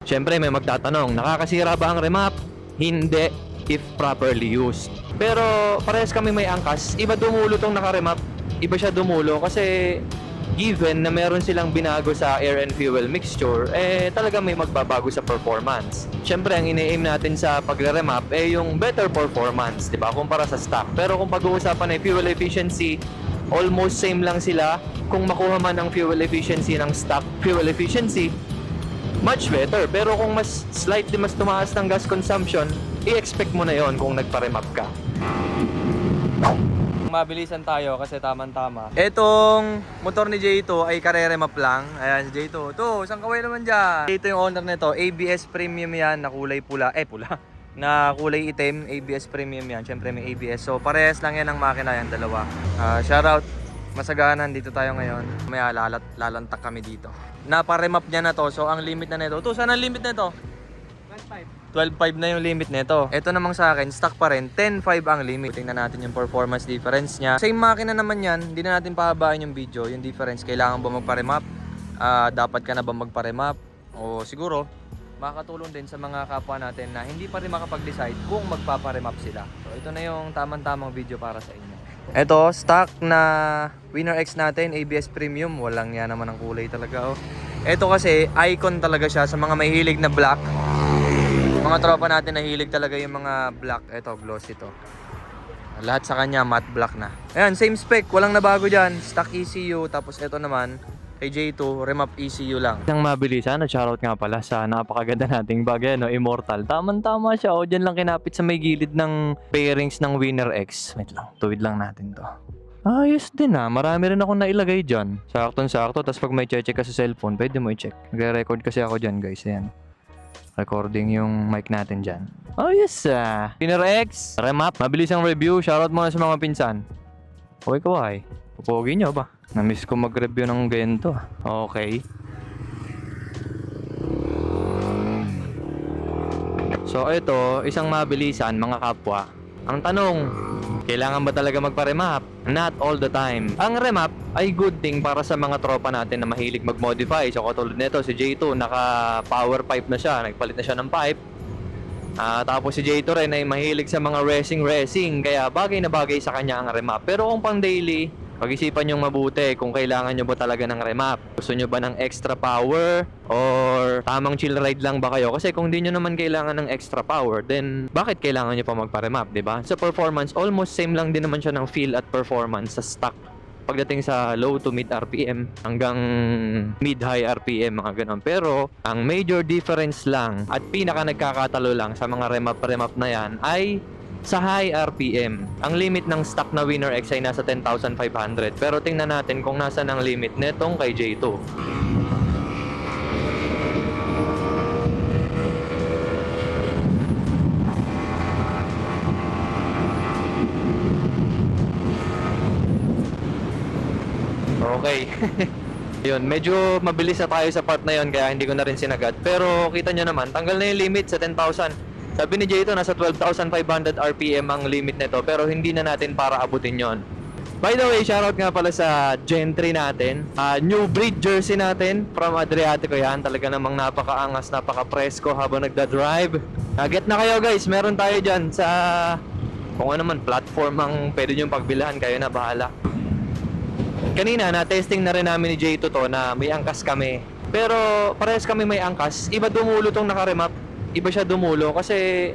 Siyempre may magtatanong, nakakasira ba ang remap? Hindi, if properly used. Pero parehas kami may angkas. Iba dumulo tong naka-remap, iba siya dumulo kasi given na meron silang binago sa air and fuel mixture, talaga may magbabago sa performance. Siyempre, ang ini-aim natin sa pagre-remap yung better performance, di ba? Kumpara sa stock. Pero kung pag-uusapan ay fuel efficiency, almost same lang sila. Kung makuha man ang fuel efficiency ng stock fuel efficiency, much better. Pero kung mas slightly mas tumaas ng gas consumption, i-expect mo na yon kung nagpa-remap ka. Mabilisan tayo kasi tamang-tama. Etong motor ni J2 ay karere-map lang. Ayan si J2. To, isang kaway naman dyan. J2 yung owner nito. ABS premium yan na kulay pula. Pula. Na kulay itim. ABS premium yan. Siyempre may ABS. So parehas lang yan ang makina yan, dalawa. Shoutout. Masaganan dito tayo ngayon. May lalantak kami dito. Napa-remap niya na to. So ang limit na nito. To, saan ang limit nito? 12.5 na yung limit nito. Ito namang sa akin, stock pa rin, 10.5 ang limit. Tingnan natin yung performance difference niya. Same makina naman yan, hindi na natin pahabain yung video, yung difference. Kailangan ba magpa-remap? Dapat ka na ba magpa-remap? O siguro, makakatulong din sa mga kapwa natin na hindi pa rin makapag-decide kung magpapa-remap sila. So ito na yung tamang-tamang video para sa inyo. Ito, stock na Winner X natin, ABS Premium. Walang yan naman ang kulay talaga. Ito kasi, icon talaga siya sa mga mahilig na black. Mga tropa natin nahilig talaga yung mga black. Ito, glossy to. Lahat sa kanya matte black na. Ayan, same spec, walang nabago dyan. Stock ECU, tapos ito naman kay J2, remap ECU lang. Isang mabilisan, shoutout nga pala sa napakaganda nating bagay, no? Immortal. Tama siya, dyan lang kinapit sa may gilid ng pairings ng Winner X. Wait lang, tuwid lang natin to. Ayos din marami rin akong nailagay dyan. Saktong-sakto, tapos pag may check ka sa cellphone, pwede mo i-check. Nagre-record kasi ako dyan, guys. Ayan. Recording yung mic natin dyan. Oh yes, Winner X, remap, mabilis ang review. Shoutout muna sa mga pinsan. Okay ko ay, pupogi nyo ba? Namiss ko mag-review ng ganito. Okay. So ito, isang mabilisan mga kapwa. Ang tanong, kailangan ba talaga magpa-remap? Not all the time. Ang remap ay good thing para sa mga tropa natin na mahilig mag-modify. So katulad nito, si J2 naka-power pipe na siya. Nagpalit na siya ng pipe. Tapos si J2 rin ay mahilig sa mga racing. Kaya bagay na bagay sa kanya ang remap. Pero kung pang daily, pag-isipan nyo mabuti kung kailangan nyo ba talaga ng remap. Gusto nyo ba ng extra power? Or tamang chill ride lang ba kayo? Kasi kung di nyo naman kailangan ng extra power, then bakit kailangan nyo pa magpa-remap, diba? Sa performance, almost same lang din naman siya ng feel at performance sa stock. Pagdating sa low to mid RPM hanggang mid-high RPM, mga ganon. Pero ang major difference lang at pinaka nagkakatalo lang sa mga remap na yan ay sa high RPM. Ang limit ng stock na Winner X ay nasa 10,500. Pero tingnan natin kung nasa ng limit netong kay J2. Okay. Yun, medyo mabilis na tayo sa part na yun kaya hindi ko na rin sinagad. Pero kita nyo naman, tanggal na yung limit sa 10,000. Sabi ni J2, nasa 12,500 RPM ang limit nito pero hindi na natin para abutin yon. By the way, shoutout nga pala sa Gen 3 natin. New breed jersey natin from Adriatico yan. Talaga namang napakaangas, napaka-presko habang nagda-drive. Get na kayo guys, meron tayo dyan sa kung ano man platform ang pwede nyo pagbilahan, kayo na bahala. Kanina, na-testing na rin namin ni J2 to na may angkas kami. Pero parehas kami may angkas. Iba dumulo tong naka-remap. Iba siya dumulo kasi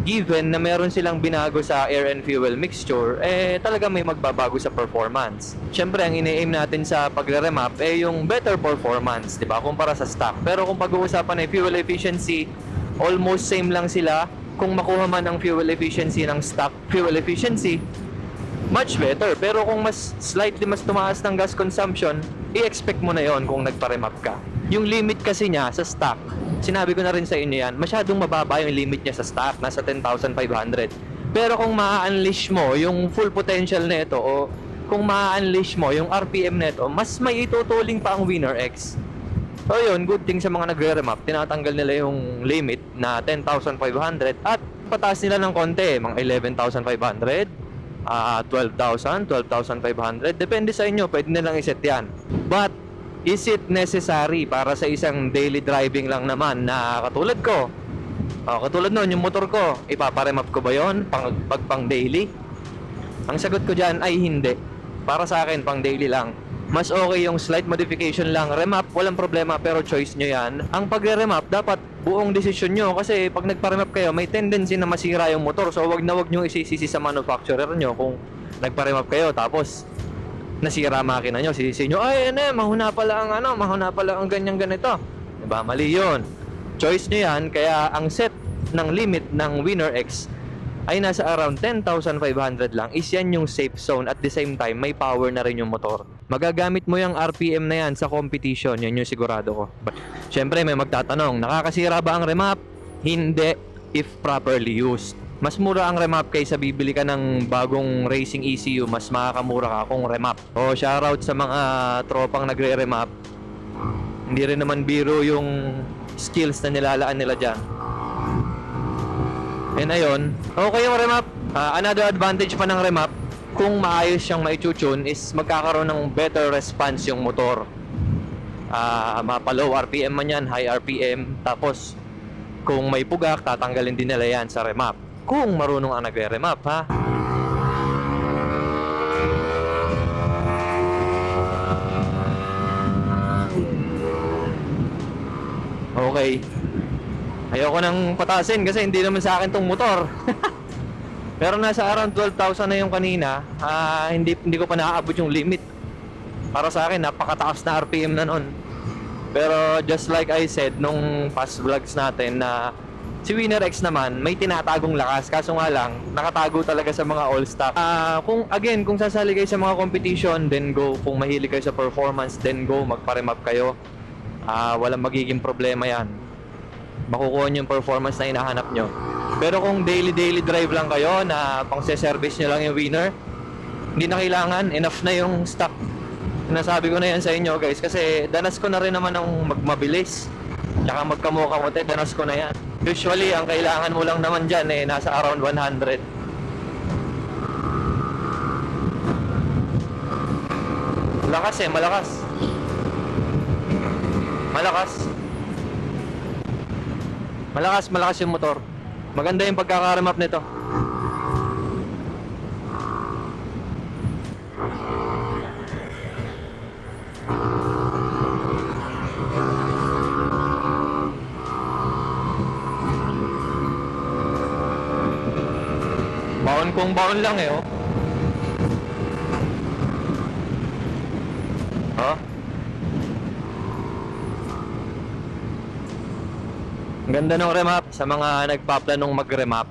given na meron silang binago sa air and fuel mixture, talaga may magbabago sa performance. Siyempre, ang ini-aim natin sa pagre-remap yung better performance, di ba? Kumpara sa stock. Pero kung pag-uusapan ay fuel efficiency, almost same lang sila. Kung makuha man ang fuel efficiency ng stock fuel efficiency, much better. Pero kung mas slightly mas tumaas ng gas consumption, i-expect mo na yon kung nagpa-remap ka. Yung limit kasi niya sa stock, sinabi ko na rin sa inyo yan, masyadong mababa yung limit niya sa stock, nasa 10,500. Pero kung ma-unleash mo yung full potential nito o kung ma-unleash mo yung RPM nito, mas may itutuling pa ang Winner X. So yun, good thing sa mga nagre-remap, tinatanggal nila yung limit na 10,500 at pataas nila ng konti, mga 11,500, 12,000, 12,500, depende sa inyo, pwede nilang iset yan. But Is it necessary para sa isang daily driving lang naman na katulad ko? Katulad nun, yung motor ko, ipaparemap ko ba yun pang daily? Ang sagot ko dyan ay hindi. Para sa akin, pang daily lang. Mas okay yung slight modification lang. Remap, walang problema, pero choice nyo yan. Ang pagre-remap, dapat buong desisyon nyo. Kasi pag nagpa-remap kayo, may tendency na masira yung motor. So wag nyo isisisi sa manufacturer nyo kung nagpa-remap kayo. Tapos, nasira makina nyo. Sisisi nyo, ay, mahuna pala ang ganyang ganito. Diba? Mali yun. Choice nyo yan. Kaya ang set ng limit ng Winner X ay nasa around 10,500 lang. Is yan yung safe zone. At the same time, may power na rin yung motor. Magagamit mo yung RPM na yan sa competition. Yan yung sigurado ko. But, syempre, may magtatanong, nakakasira ba ang remap? Hindi, if properly used. Mas mura ang remap kaysa bibili ka ng bagong racing ECU. Mas makakamura ka kung remap. O, shoutout sa mga tropang nagre-remap. Hindi rin naman biro yung skills na nilalaan nila dyan. And ayun, okay yung remap. Another advantage pa ng remap, kung maayos siyang maichuchun, is magkakaroon ng better response yung motor. Mapa-low RPM man yan, high RPM. Tapos, kung may pugak, tatanggalin din nila yan sa remap. Kung marunong ang nagre-remap, ha? Okay. Ayoko nang patasin kasi hindi naman sa akin tong motor. Pero nasa around 12,000 na yung kanina. Hindi ko pa naaabot yung limit. Para sa akin, napakataas na RPM na nun. Pero just like I said nung past vlogs natin na si Winner X naman may tinatagong lakas. Kaso nga lang, nakatago talaga sa mga all stock. Kung sasali kayo sa mga competition, then go. Kung mahilig kayo sa performance, then go. Magpa-remap kayo. Walang magiging problema yan. Makukuha nyo yung performance na hinahanap nyo. Pero kung daily drive lang kayo na pang service nyo lang yung Winner, hindi na kailangan, enough na yung stock. Sinasabi ko na yan sa inyo guys, kasi danas ko na rin naman ng magmabilis tsaka magkamukamote, danas ko na yan. Usually ang kailangan mo lang naman dyan nasa around 100. Malakas. Malakas yung motor. Maganda yung pagkaka-remap nito. Baon kung baon lang oh. Ang ganda ng remap. Sa mga nagpaplanong mag-remap,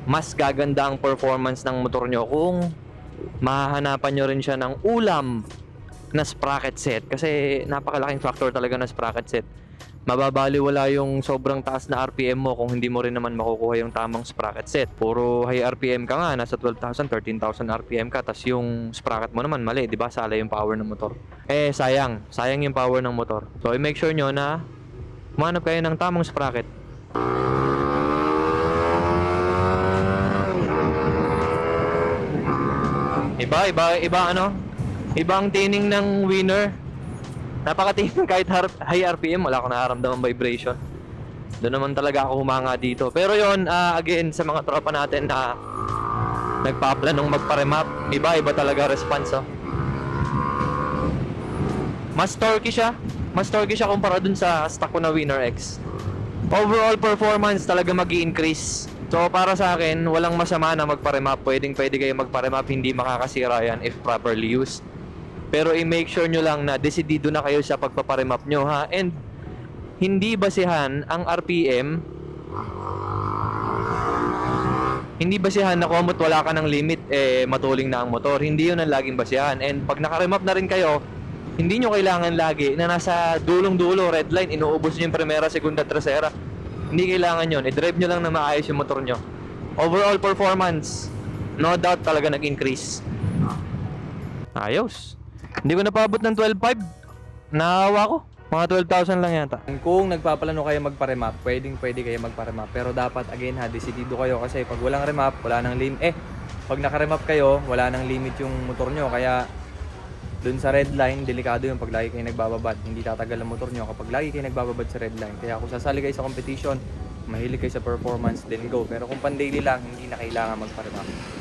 mas gaganda ang performance ng motor nyo kung mahahanapan nyo rin siya ng ulam na sprocket set. Kasi napakalaking factor talaga na sprocket set. Mababaliwala yung sobrang taas na RPM mo kung hindi mo rin naman makukuha yung tamang sprocket set. Puro high RPM ka nga, nasa 12,000, 13,000 RPM ka, tas yung sprocket mo naman mali, di ba? Sala yung power ng motor. Sayang yung power ng motor. So i-make sure nyo na humanap kayo ng tamang sprocket. Iba ang tining ng Winner. Napakatining kahit high RPM, wala akong nararamdaman vibration. Doon naman talaga ako humanga dito. Pero yon, again, sa mga tropa natin na nagpa-planong magpa-remap, iba talaga response. Mas torquey siya kumpara dun sa stock ko na Winner X. Overall performance talaga mag-i-increase. So para sa akin, walang masama na magpa-remap. Pwede kayo magpa-remap, hindi makakasira yan if properly used. Pero i-make sure nyo lang na desidido na kayo sa pagpaparemap nyo, ha? And hindi basihan ang RPM, hindi basihan na kumot wala ka ng limit, matuling na ang motor. Hindi yun ang laging basihan. And pag nakaremap na rin kayo, hindi nyo kailangan lagi na nasa dulong-dulo, red line, inuubos nyo yung primera, segunda, tercera. Hindi kailangan yun. I-drive nyo lang na maayos yung motor nyo. Overall performance, no doubt talaga nag-increase. Ayos. Hindi ko napaabot ng 12.5. Naawa ko. Mga 12,000 lang yata. Kung nagpaplano kayo magpa-remap, pwede kayo magpa-remap. Pero dapat, again ha, desidido kayo. Kasi pag walang remap, wala nang limit. Pag naka-remap kayo, wala nang limit yung motor nyo. Kaya, Doon sa red line, delikado yung pag lagi kayo nagbababad. Hindi tatagal ang motor nyo kapag lagi kayo nagbababad sa red line. Kaya kung sasali kayo sa competition, mahilig kayo sa performance, then go. Pero kung pan-daily lang, hindi na kailangan magpa-remap.